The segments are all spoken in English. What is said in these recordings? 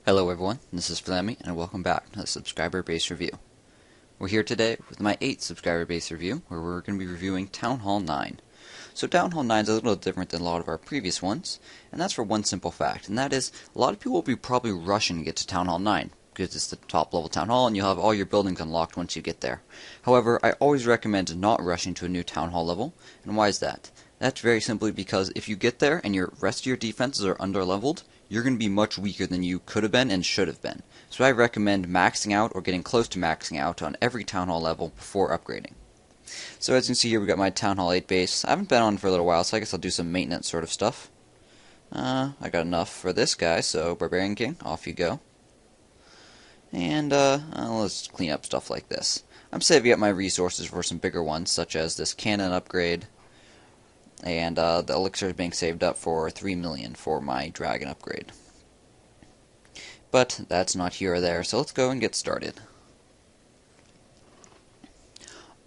Hello everyone, this is Flammy, and welcome back to the subscriber base review. We're here today with my 8th subscriber base review, where we're going to be reviewing Town Hall 9. So Town Hall 9 is a little different than a lot of our previous ones, and that's for one simple fact, and that is, a lot of people will be probably rushing to get to Town Hall 9, because it's the top level Town Hall, and you'll have all your buildings unlocked once you get there. However, I always recommend not rushing to a new Town Hall level, and why is that? That's very simply because if you get there and your rest of your defenses are under-leveled, you're going to be much weaker than you could have been and should have been. So I recommend maxing out or getting close to maxing out on every Town Hall level before upgrading. So as you can see here, we got my Town Hall 8 base. I haven't been on for a little while, so I guess I'll do some maintenance sort of stuff. I got enough for this guy, so Barbarian King, off you go. And let's clean up stuff like this. I'm saving up my resources for some bigger ones, such as this cannon upgrade. And the elixir is being saved up for 3 million for my dragon upgrade. But that's not here or there, so let's go and get started.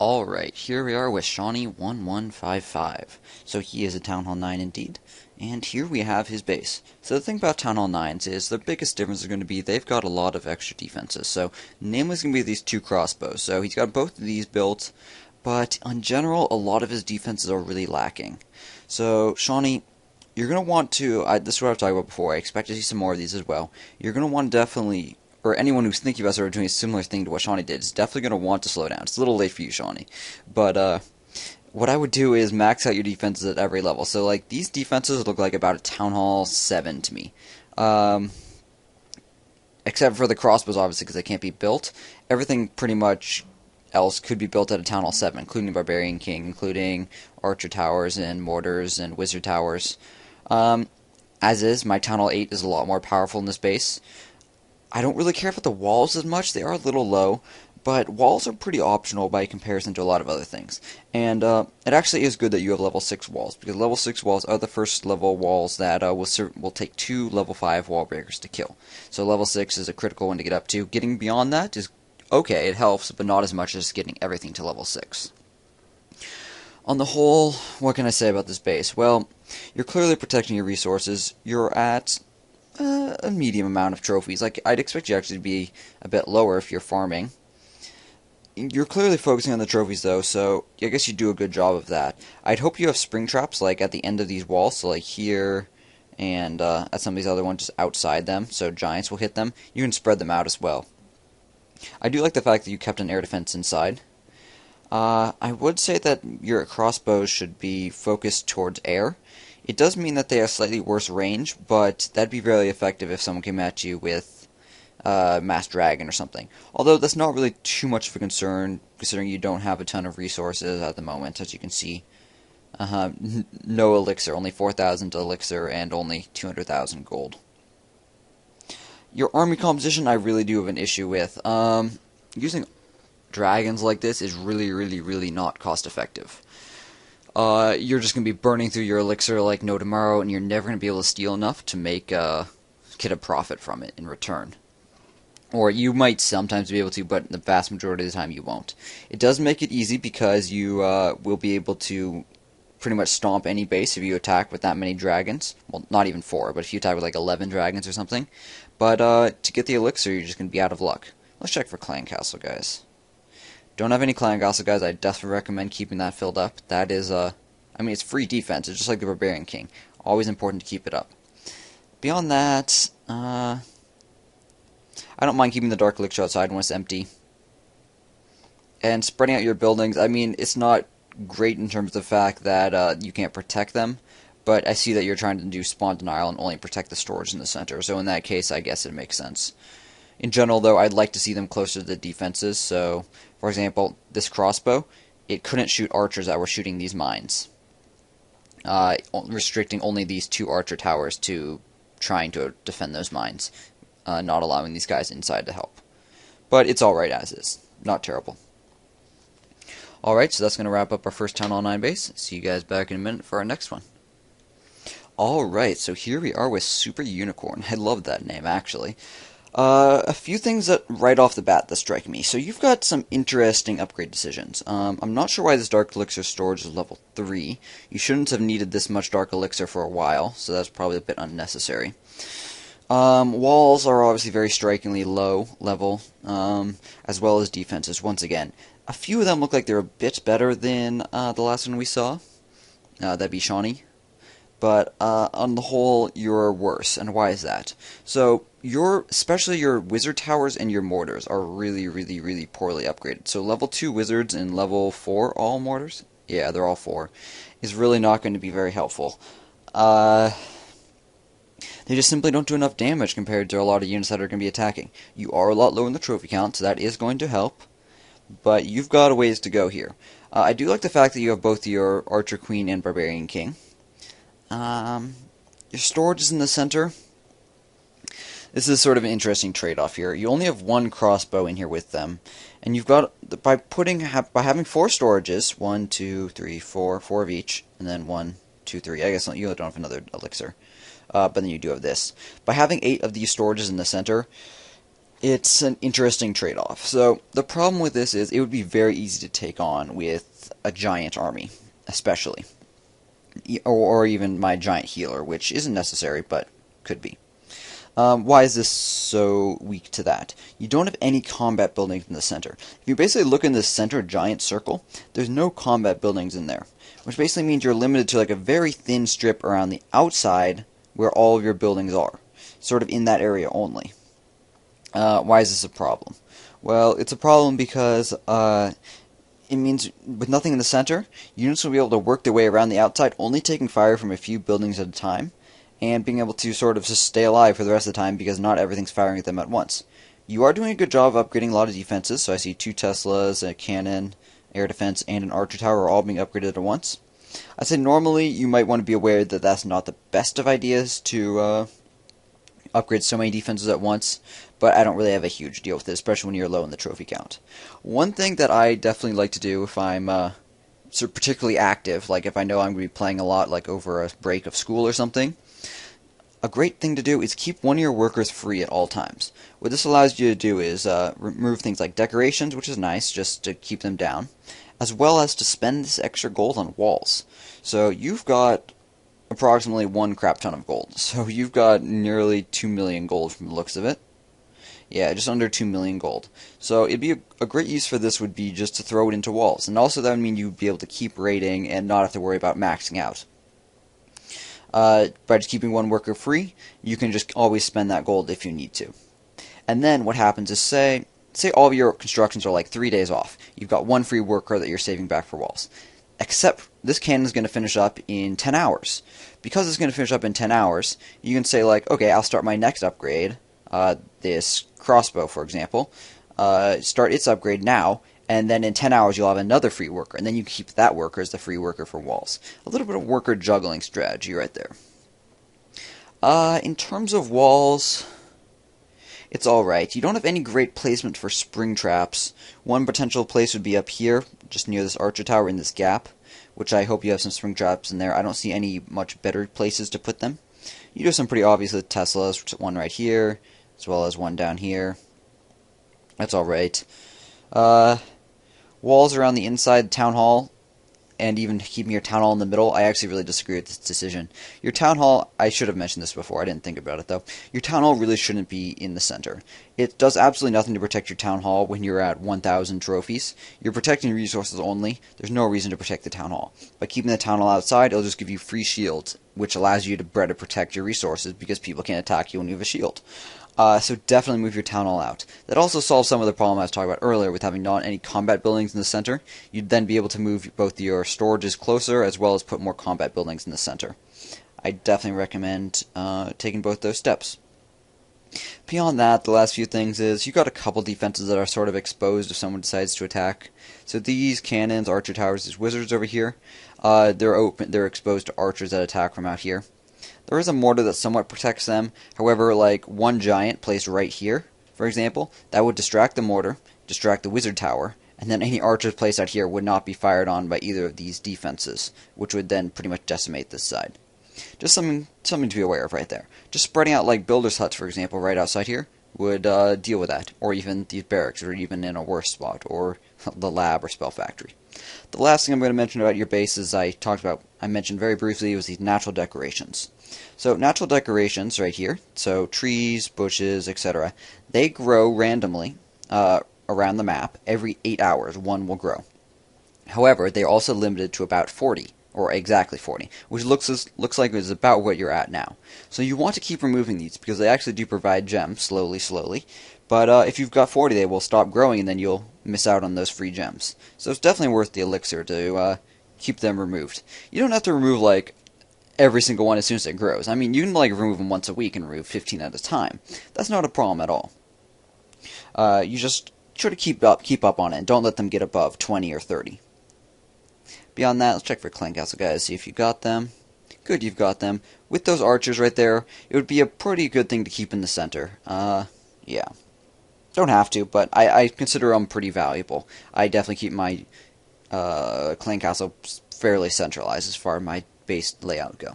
Alright, here we are with Shaunie 1155. So he is a Town Hall 9 indeed. And here we have his base. So the thing about Town Hall 9s is the biggest difference is going to be they've got a lot of extra defenses. So namely is going to be these two crossbows. So he's got both of these built, but in general a lot of his defenses are really lacking. So Shaunie, you're going to want to, this is what I've talked about before, I expect to see some more of these as well. You're going to want to definitely, or anyone who's thinking about sort of doing a similar thing to what Shaunie did, is definitely going to want to slow down. It's a little late for you, Shaunie. But what I would do is max out your defenses at every level. So like these defenses look like about a Town Hall 7 to me. Except for the crossbows, obviously, because they can't be built. Everything pretty much else could be built at a Town Hall 7, including Barbarian King, including Archer Towers and Mortars and Wizard Towers. As is, my Town Hall 8 is a lot more powerful in this base. I don't really care about the walls as much. They are a little low, but walls are pretty optional by comparison to a lot of other things. And it actually is good that you have level 6 walls, because level 6 walls are the first level walls that will take 2 level 5 wall breakers to kill. So level 6 is a critical one to get up to. Getting beyond that is okay, it helps, but not as much as getting everything to level 6. On the whole, what can I say about this base? Well, you're clearly protecting your resources. You're at a medium amount of trophies. Like, I'd expect you actually to be a bit lower if you're farming. You're clearly focusing on the trophies, though, so I guess you do a good job of that. I'd hope you have spring traps, like, at the end of these walls, so like here, and at some of these other ones just outside them, so giants will hit them. You can spread them out as well. I do like the fact that you kept an air defense inside. I would say that your crossbows should be focused towards air. It does mean that they have slightly worse range, but that'd be very effective if someone came at you with Mass Dragon or something. Although that's not really too much of a concern, considering you don't have a ton of resources at the moment, as you can see. No elixir, only 4,000 elixir and only 200,000 gold. Your army composition I really do have an issue with. Using dragons like this is really not cost effective. You're just going to be burning through your elixir like no tomorrow, and you're never going to be able to steal enough to get a profit from it in return. Or you might sometimes be able to, but the vast majority of the time you won't. It does make it easy because you will be able to pretty much stomp any base if you attack with that many dragons. Well, not even 4, but if you attack with like 11 dragons or something. But to get the elixir, you're just going to be out of luck. Let's check for Clan Castle, guys. Don't have any Clan Castle, guys. I definitely recommend keeping that filled up. That is, I mean, it's free defense. It's just like the Barbarian King. Always important to keep it up. Beyond that, I don't mind keeping the Dark Elixir outside when it's empty. And spreading out your buildings, I mean, it's not great in terms of the fact that you can't protect them. But I see that you're trying to do spawn denial and only protect the storage in the center. So in that case, I guess it makes sense. In general, though, I'd like to see them closer to the defenses. So, for example, this crossbow, it couldn't shoot archers that were shooting these mines. Restricting only these 2 archer towers to trying to defend those mines. Not allowing these guys inside to help. But it's alright as is. Not terrible. Alright, so that's going to wrap up our first Town Hall 9 base. See you guys back in a minute for our next one. Alright, so here we are with Super Unicorn. I love that name, actually. A few things that right off the bat that strike me. So you've got some interesting upgrade decisions. I'm not sure why this Dark Elixir storage is level 3. You shouldn't have needed this much Dark Elixir for a while, so that's probably a bit unnecessary. Walls are obviously very strikingly low level, as well as defenses. Once again, a few of them look like they're a bit better than the last one we saw. That'd be Shaunie. But on the whole, you're worse. And why is that? So especially your wizard towers and your mortars are really, really, really poorly upgraded. So level 2 wizards and level 4 all mortars, yeah, they're all 4, is really not going to be very helpful. They just simply don't do enough damage compared to a lot of units that are going to be attacking. You are a lot lower in the trophy count, so that is going to help. But you've got a ways to go here. I do like the fact that you have both your Archer Queen and Barbarian King. Your storage is in the center. This is sort of an interesting trade-off here. You only have one crossbow in here with them, and you've got by having 4 storages, 1, 2, 3, 4 of each, and then 1, 2, 3. I guess you don't have another elixir, but then you do have this. By having 8 of these storages in the center, it's an interesting trade-off. So the problem with this is it would be very easy to take on with a giant army, especially. Or even my giant healer, which isn't necessary, but could be. Why is this so weak to that? You don't have any combat buildings in the center. If you basically look in the center giant circle, there's no combat buildings in there, which basically means you're limited to like a very thin strip around the outside where all of your buildings are, sort of in that area only. Why is this a problem? Well, it's a problem because it means with nothing in the center, units will be able to work their way around the outside, only taking fire from a few buildings at a time, and being able to sort of just stay alive for the rest of the time because not everything's firing at them at once. You are doing a good job of upgrading a lot of defenses, so I see 2 Teslas, a cannon, air defense, and an archer tower are all being upgraded at once. I'd say normally you might want to be aware that that's not the best of ideas to upgrade so many defenses at once, but I don't really have a huge deal with it, especially when you're low in the trophy count. One thing that I definitely like to do if I'm particularly active, like if I know I'm going to be playing a lot, like over a break of school or something, a great thing to do is keep one of your workers free at all times. What this allows you to do is remove things like decorations, which is nice, just to keep them down, as well as to spend this extra gold on walls. So you've got approximately 1 crap ton of gold. So you've got nearly 2 million gold from the looks of it. Yeah, just under 2 million gold. So it'd be a great use for this would be just to throw it into walls. And also that would mean you'd be able to keep raiding and not have to worry about maxing out. By just keeping one worker free, you can just always spend that gold if you need to. And then what happens is, say all of your constructions are like 3 days off. You've got 1 free worker that you're saving back for walls. Except this cannon is going to finish up in 10 hours. Because it's going to finish up in 10 hours, you can say like, okay, I'll start my next upgrade, this crossbow for example, start its upgrade now, and then in 10 hours you'll have another free worker, and then you keep that worker as the free worker for walls. A little bit of worker juggling strategy right there. In terms of walls, it's alright. You don't have any great placement for spring traps. One potential place would be up here, just near this archer tower in this gap, which I hope you have some spring traps in there. I don't see any much better places to put them. You do have some pretty obvious Teslas, one right here, as well as one down here. That's alright. Walls around the inside town hall, and even keeping your town hall in the middle, I actually really disagree with this decision. Your town hall, I should have mentioned this before, I didn't think about it though. Your town hall really shouldn't be in the center. It does absolutely nothing to protect your town hall when you're at 1,000 trophies. You're protecting resources only. There's no reason to protect the town hall. By keeping the town hall outside, it'll just give you free shields, which allows you to better protect your resources because people can't attack you when you have a shield. So definitely move your town hall out. That also solves some of the problem I was talking about earlier with having not any combat buildings in the center. You'd then be able to move both your storages closer as well as put more combat buildings in the center. I definitely recommend taking both those steps. Beyond that, the last few things is you've got a couple defenses that are sort of exposed if someone decides to attack. So these cannons, archer towers, these wizards over here, they're exposed to archers that attack from out here. There is a mortar that somewhat protects them. However, like one giant placed right here, for example, that would distract the mortar, distract the wizard tower, and then any archers placed out here would not be fired on by either of these defenses, which would then pretty much decimate this side. Just something to be aware of right there. Just spreading out like builders' huts, for example, right outside here, would deal with that. Or even these barracks, or even in a worse spot, or the lab or spell factory. The last thing I'm going to mention about your base is I mentioned very briefly, was these natural decorations. So natural decorations right here, so trees, bushes, etc., they grow randomly around the map. Every 8 hours, one will grow. However, they are also limited to about 40, or exactly 40, which looks like it's about what you're at now. So you want to keep removing these, because they actually do provide gems, slowly. But if you've got 40, they will stop growing, and then you'll miss out on those free gems. So it's definitely worth the elixir to keep them removed. You don't have to remove, like, every single one as soon as it grows. I mean, you can, like, remove them once a week and remove 15 at a time. That's not a problem at all. You just try to keep up on it, and don't let them get above 20 or 30. Beyond that, let's check for clan castle, guys, see if you got them. Good, you've got them. With those archers right there, it would be a pretty good thing to keep in the center. Yeah. Don't have to, but I consider them pretty valuable. I definitely keep my clan castle fairly centralized as far as my base layout go.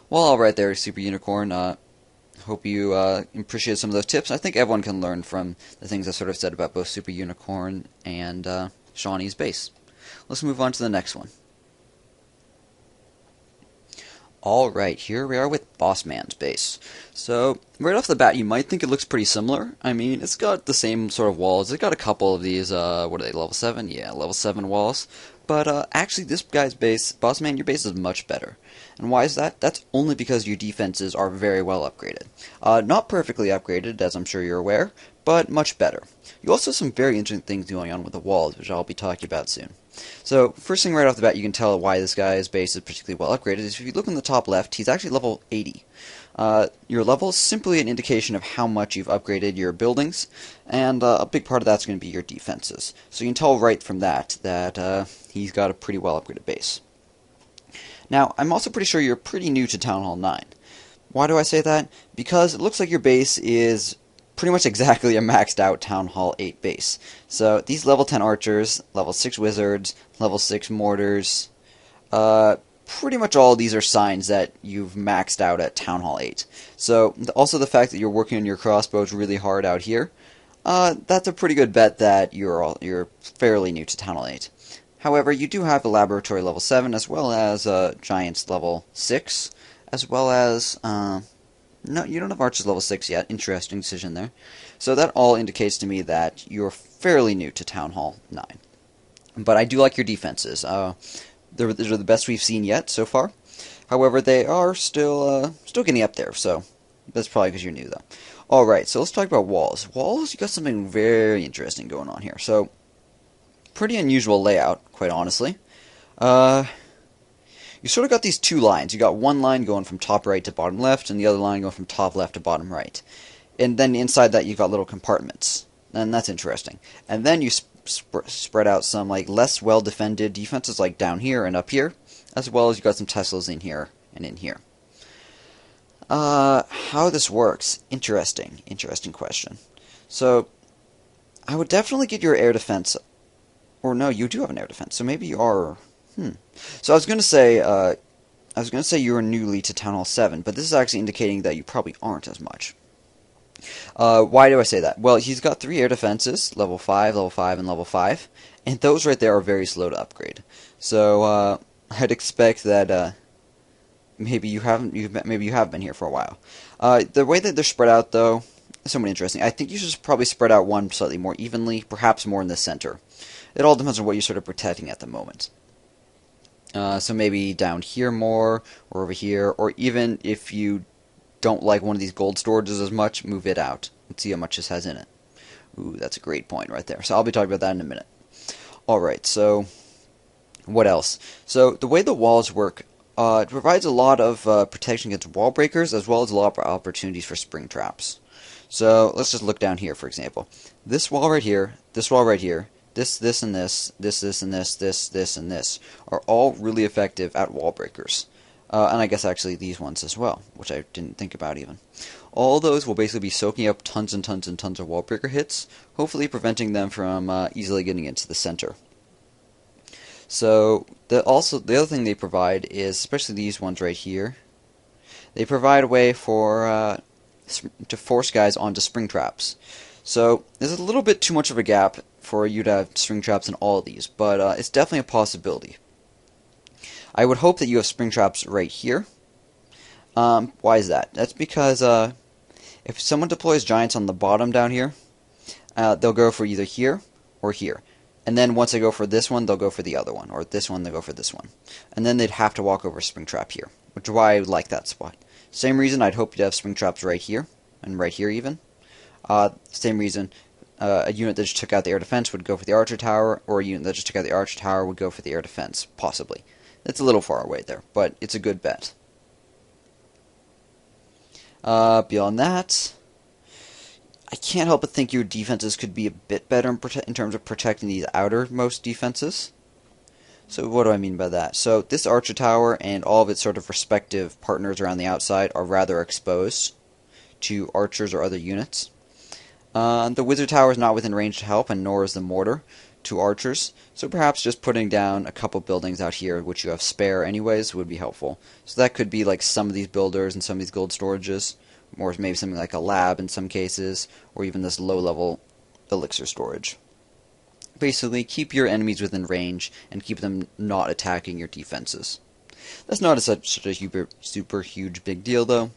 Well, alright there, Super Unicorn. Hope you appreciated some of those tips. I think everyone can learn from the things I sort of said about both Super Unicorn and Shaunie's base. Let's move on to the next one. Alright, here we are with Bossman's base. So, right off the bat, you might think it looks pretty similar. I mean, it's got the same sort of walls. It's got a couple of these, what are they, level 7? Yeah, level 7 walls. But actually, this guy's base, Bossman, your base is much better. And why is that? That's only because your defenses are very well upgraded. Not perfectly upgraded, as I'm sure you're aware, but much better. You also have some very interesting things going on with the walls, which I'll be talking about soon. So, first thing right off the bat, you can tell why this guy's base is particularly well upgraded is if you look in the top left, he's actually level 80. Your level is simply an indication of how much you've upgraded your buildings, and a big part of that's going to be your defenses. So you can tell right from that he's got a pretty well upgraded base. Now, I'm also pretty sure you're pretty new to Town Hall 9. Why do I say that? Because it looks like your base is pretty much exactly a maxed out Town Hall 8 base. So these level 10 archers, level 6 wizards, level 6 mortars, pretty much all of these are signs that you've maxed out at Town Hall 8. So also the fact that you're working on your crossbows really hard out here, that's a pretty good bet that you're fairly new to Town Hall 8. However, you do have a laboratory level 7 as well as giants level 6, as well as no, you don't have archers level 6 yet. Interesting decision there. So that all indicates to me that you're fairly new to Town Hall 9. But I do like your defenses. They're the best we've seen yet so far. However, they are still getting up there, so that's probably because you're new, though. Alright, so let's talk about walls. Walls, you got something very interesting going on here. So, pretty unusual layout, quite honestly. You sort of got these two lines. You got one line going from top right to bottom left, and the other line going from top left to bottom right. And then inside that you've got little compartments. And that's interesting. And then you spread out some like less well-defended defenses like down here and up here, as well as you got some Teslas in here and in here. How this works, interesting question. So, I would definitely get your air defense, or no, you do have an air defense, so maybe you are, So I was going to say you were newly to Town Hall 7, but this is actually indicating that you probably aren't as much. Why do I say that? Well, he's got 3 air defenses, level 5, and level 5, and those right there are very slow to upgrade. So, I'd expect that, maybe you have been here for a while. The way that they're spread out, though, is somewhat interesting. I think you should probably spread out one slightly more evenly, perhaps more in the center. It all depends on what you're sort of protecting at the moment. So maybe down here more, or over here, or even if you don't like one of these gold storages as much, move it out and see how much this has in it. Ooh, that's a great point right there. So I'll be talking about that in a minute. Alright, so what else? So the way the walls work, it provides a lot of protection against wall breakers, as well as a lot of opportunities for spring traps. So let's just look down here, for example. This wall right here, this wall right here, this, and this, and this, and this are all really effective at wall breakers. And I guess actually these ones as well, which I didn't think about even. All those will basically be soaking up tons and tons and tons of wall breaker hits, hopefully preventing them from easily getting into the center. So the other thing they provide is, especially these ones right here, they provide a way for to force guys onto spring traps. So there's a little bit too much of a gap for you to have spring traps in all of these, but it's definitely a possibility. I would hope that you have spring traps right here. Why is that? That's because if someone deploys giants on the bottom down here, they'll go for either here or here. And then once they go for this one, they'll go for the other one. Or this one, they'll go for this one. And then they'd have to walk over a spring trap here, which is why I like that spot. Same reason I'd hope you'd have spring traps right here, and right here even. Same reason a unit that just took out the air defense would go for the archer tower, or a unit that just took out the archer tower would go for the air defense, possibly. It's a little far away there, but it's a good bet. Beyond that, I can't help but think your defenses could be a bit better in terms of protecting these outermost defenses. So what do I mean by that? So this archer tower and all of its sort of respective partners around the outside are rather exposed to archers or other units. The wizard tower is not within range to help, and nor is the mortar to archers. So perhaps just putting down a couple buildings out here, which you have spare anyways, would be helpful. So that could be like some of these builders and some of these gold storages, or maybe something like a lab in some cases, or even this low-level elixir storage. Basically, keep your enemies within range and keep them not attacking your defenses. That's not such a super huge big deal, though.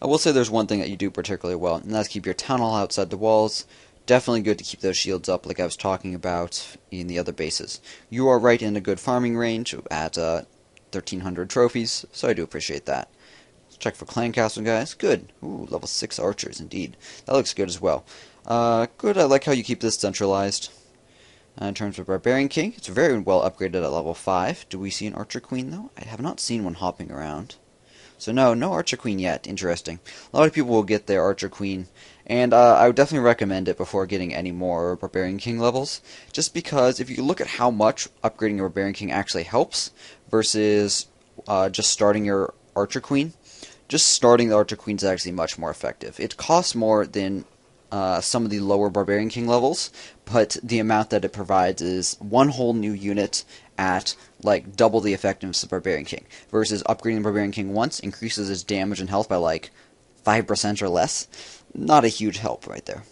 I will say there's one thing that you do particularly well, and that's keep your town hall outside the walls. Definitely good to keep those shields up like I was talking about in the other bases. You are right in a good farming range at 1,300 trophies, so I do appreciate that. Let's check for clan castle, guys. Good. Ooh, level 6 archers, indeed. That looks good as well. Good, I like how you keep this centralized. In terms of Barbarian King, it's very well upgraded at level 5. Do we see an Archer Queen, though? I have not seen one hopping around. So no Archer Queen yet. Interesting. A lot of people will get their Archer Queen, and I would definitely recommend it before getting any more Barbarian King levels, just because if you look at how much upgrading a Barbarian King actually helps versus just starting your Archer Queen, just starting the Archer Queen is actually much more effective. It costs more than some of the lower Barbarian King levels, but the amount that it provides is one whole new unit at like double the effectiveness of Barbarian King, versus upgrading the Barbarian King once increases its damage and health by like 5% or less. Not a huge help right there.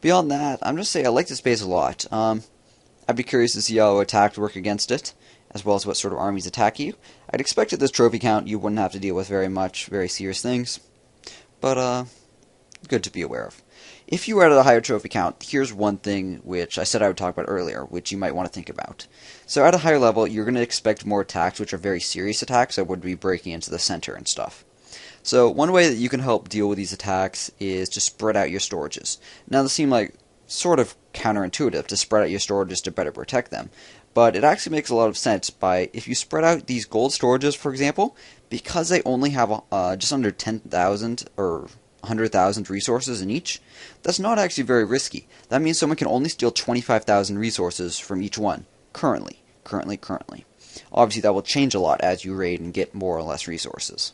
Beyond that, I'm just saying I like this base a lot. I'd be curious to see how attacks work against it, as well as what sort of armies attack you. I'd expect at this trophy count you wouldn't have to deal with very serious things, but good to be aware of. If you were at a higher trophy count, here's one thing which I said I would talk about earlier, which you might want to think about. So at a higher level, you're going to expect more attacks, which are very serious attacks, that would be breaking into the center and stuff. So one way that you can help deal with these attacks is to spread out your storages. Now this seems like sort of counterintuitive to spread out your storages to better protect them, but it actually makes a lot of sense by if you spread out these gold storages, for example, because they only have just under 10,000 or 100,000 resources in each, that's not actually very risky. That means someone can only steal 25,000 resources from each one, currently. Obviously that will change a lot as you raid and get more or less resources.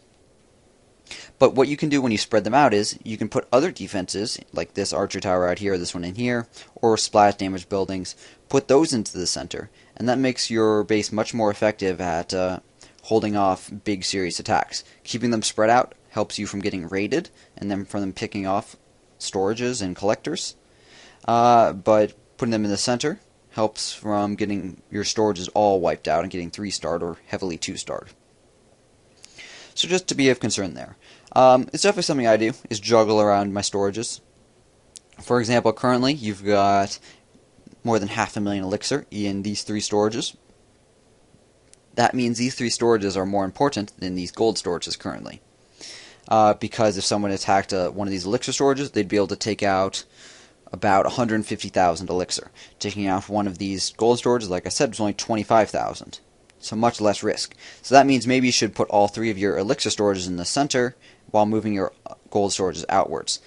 But what you can do when you spread them out is you can put other defenses, like this archer tower out here, this one in here, or splash damage buildings, put those into the center, and that makes your base much more effective at holding off big serious attacks. Keeping them spread out helps you from getting raided, and then from them picking off storages and collectors. But putting them in the center helps from getting your storages all wiped out and getting 3-starred or heavily 2-starred. So just to be of concern there. It's definitely something I do, is juggle around my storages. For example, currently you've got more than 500,000 elixir in these 3 storages. That means these 3 storages are more important than these gold storages currently. Because if someone attacked one of these elixir storages, they'd be able to take out about 150,000 elixir. Taking out one of these gold storages, like I said, was only 25,000. So much less risk. So that means maybe you should put all 3 of your elixir storages in the center while moving your gold storages outwards.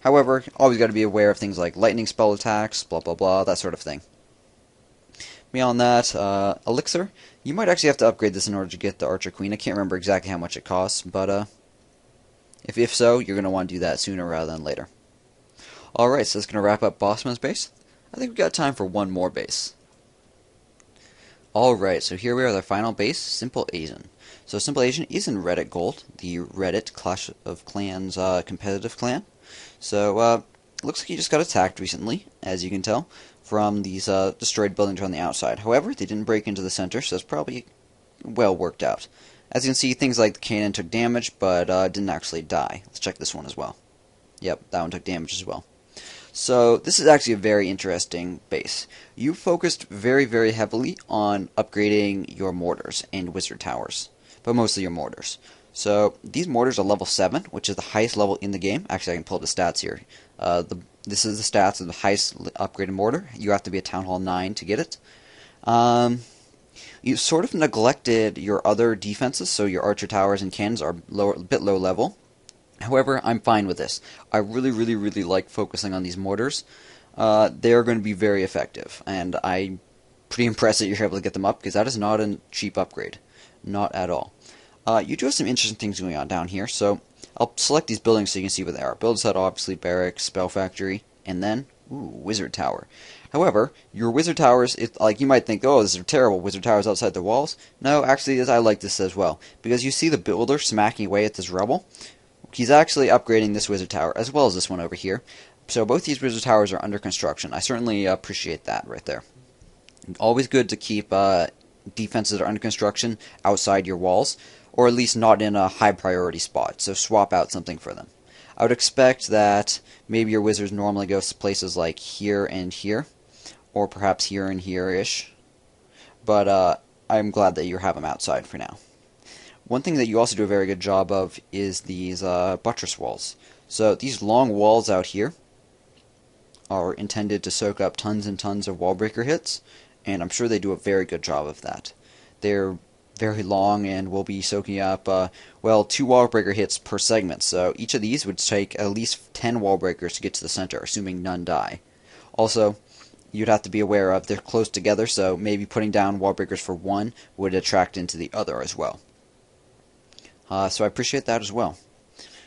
However, always got to be aware of things like lightning spell attacks, blah blah blah, that sort of thing. Beyond that, elixir, you might actually have to upgrade this in order to get the Archer Queen. I can't remember exactly how much it costs, but if so, you're going to want to do that sooner rather than later. Alright, so that's going to wrap up Bossman's base. I think we've got time for one more base. Alright, so here we are, the final base, Simple Asian. So Simple Asian is in Reddit Gold, the Reddit Clash of Clans competitive clan. So it looks like he just got attacked recently, as you can tell, from these destroyed buildings on the outside. However, they didn't break into the center, so it's probably well worked out. As you can see, things like the cannon took damage, but didn't actually die. Let's check this one as well. Yep, that one took damage as well. So this is actually a very interesting base. You focused very, very heavily on upgrading your mortars and wizard towers, but mostly your mortars. So these mortars are level 7, which is the highest level in the game. Actually, I can pull up the stats here. This is the stats of the highest upgraded mortar. You have to be a Town Hall 9 to get it. You sort of neglected your other defenses, so your archer towers and cannons are a bit low level. However, I'm fine with this. I really, really, really like focusing on these mortars. They're going to be very effective, and I'm pretty impressed that you're able to get them up, because that is not a cheap upgrade. Not at all. You do have some interesting things going on down here, so I'll select these buildings so you can see what they are. Build set, obviously, barracks, spell factory, and then, wizard tower. However, your wizard towers, like you might think, oh, these are terrible wizard towers outside the walls. No, actually, I like this as well, because you see the builder smacking away at this rubble. He's actually upgrading this wizard tower, as well as this one over here. So both these wizard towers are under construction. I certainly appreciate that right there. Always good to keep defenses that are under construction outside your walls, or at least not in a high priority spot, so swap out something for them. I would expect that maybe your wizards normally go to places like here and here, or perhaps here and here-ish, but I'm glad that you have them outside for now. One thing that you also do a very good job of is these buttress walls. So these long walls out here are intended to soak up tons and tons of wall breaker hits, and I'm sure they do a very good job of that. They're very long and will be soaking up, 2 wall breaker hits per segment, so each of these would take at least 10 wall breakers to get to the center, assuming none die. Also, you'd have to be aware of they're close together, so maybe putting down wall breakers for one would attract into the other as well. So I appreciate that as well.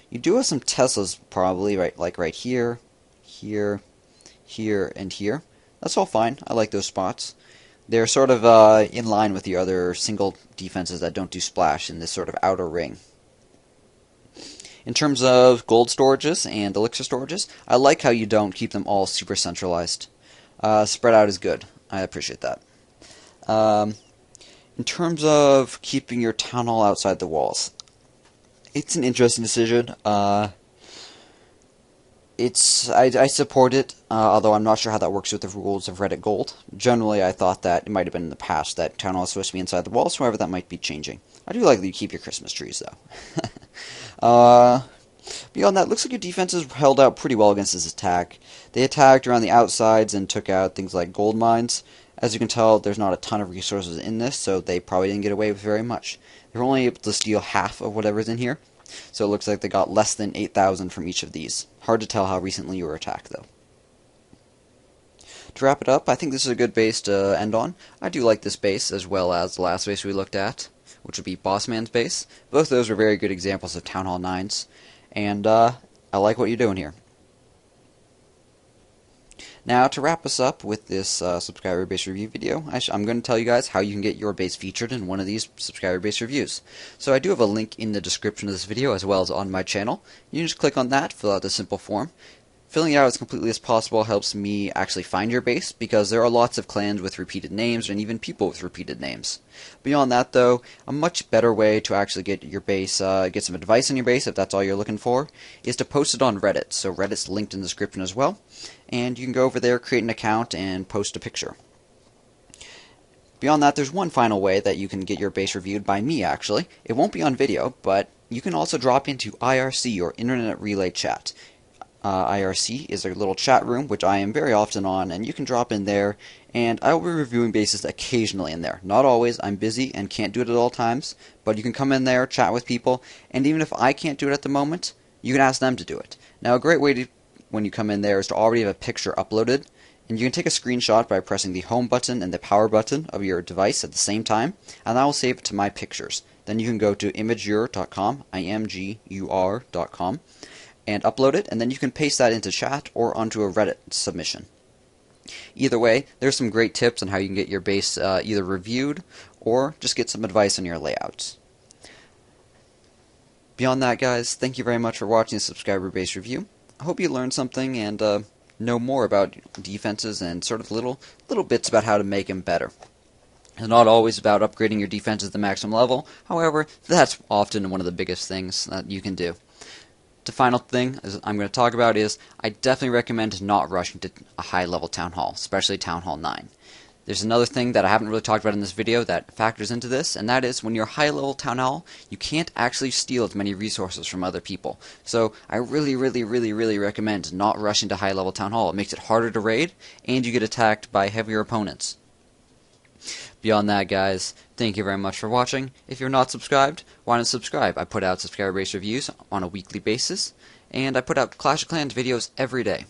You do have some Teslas probably, right? Like right here, here, here, and here. That's all fine. I like those spots. They're sort of in line with the other single defenses that don't do splash in this sort of outer ring. In terms of gold storages and elixir storages, I like how you don't keep them all super centralized. Spread out is good. I appreciate that. In terms of keeping your town hall outside the walls, it's an interesting decision. I support it, although I'm not sure how that works with the rules of Reddit Gold. Generally, I thought that it might have been in the past that Town Hall is supposed to be inside the walls, however, that might be changing. I do like that you keep your Christmas trees, though. Beyond that, looks like your defenses held out pretty well against this attack. They attacked around the outsides and took out things like gold mines. As you can tell, there's not a ton of resources in this, so they probably didn't get away with very much. They were only able to steal half of whatever's in here. So it looks like they got less than 8,000 from each of these. Hard to tell how recently you were attacked, though. To wrap it up, I think this is a good base to end on. I do like this base, as well as the last base we looked at, which would be Bossman's base. Both of those are very good examples of Town Hall 9s, and I like what you're doing here. Now, to wrap us up with this subscriber base review video, I'm going to tell you guys how you can get your base featured in one of these subscriber base reviews. So I do have a link in the description of this video as well as on my channel. You can just click on that, fill out the simple form. Filling it out as completely as possible helps me actually find your base, because there are lots of clans with repeated names and even people with repeated names. Beyond that, though, a much better way to actually get your base, get some advice on your base if that's all you're looking for, is to post it on Reddit. So Reddit's linked in the description as well, and you can go over there, create an account, and post a picture. Beyond that, there's one final way that you can get your base reviewed by me, actually. It won't be on video, but you can also drop into IRC, or Internet Relay Chat. IRC is a little chat room, which I am very often on, and you can drop in there, and I will be reviewing bases occasionally in there. Not always. I'm busy and can't do it at all times, but you can come in there, chat with people, and even if I can't do it at the moment, you can ask them to do it. Now, a great way to, when you come in there, is to already have a picture uploaded, and you can take a screenshot by pressing the home button and the power button of your device at the same time, and I will save it to my pictures. Then you can go to imgur.com, imgur.com, and upload it, and then you can paste that into chat or onto a Reddit submission. Either way, there's some great tips on how you can get your base either reviewed or just get some advice on your layouts. Beyond that, guys, thank you very much for watching the subscriber base review. I hope you learned something and know more about defenses and sort of little bits about how to make them better. It's not always about upgrading your defenses to the maximum level. However, that's often one of the biggest things that you can do. The final thing I'm going to talk about is I definitely recommend not rushing to a high-level Town Hall, especially Town Hall 9. There's another thing that I haven't really talked about in this video that factors into this, and that is when you're high-level Town Hall, you can't actually steal as many resources from other people. So I really recommend not rushing to high-level Town Hall. It makes it harder to raid, and you get attacked by heavier opponents. Beyond that, guys, thank you very much for watching. If you're not subscribed, why not subscribe? I put out subscriber-based reviews on a weekly basis, and I put out Clash of Clans videos every day.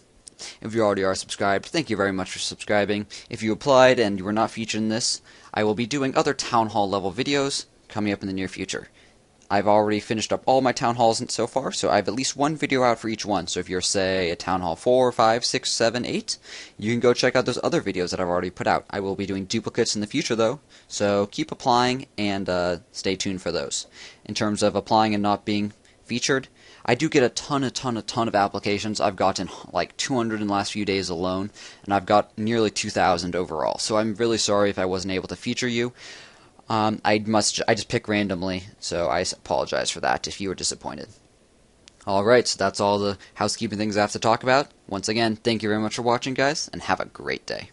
If you already are subscribed, thank you very much for subscribing. If you applied and you were not featured in this, I will be doing other Town Hall level videos coming up in the near future. I've already finished up all my Town Halls so far, so I have at least one video out for each one. So if you're, say, a Town Hall 4, 5, 6, 7, 8, you can go check out those other videos that I've already put out. I will be doing duplicates in the future, though, so keep applying and stay tuned for those. In terms of applying and not being featured, I do get a ton of applications. I've gotten like 200 in the last few days alone, and I've got nearly 2,000 overall. So I'm really sorry if I wasn't able to feature you. I just pick randomly, so I apologize for that if you were disappointed. Alright, so that's all the housekeeping things I have to talk about. Once again, thank you very much for watching, guys, and have a great day.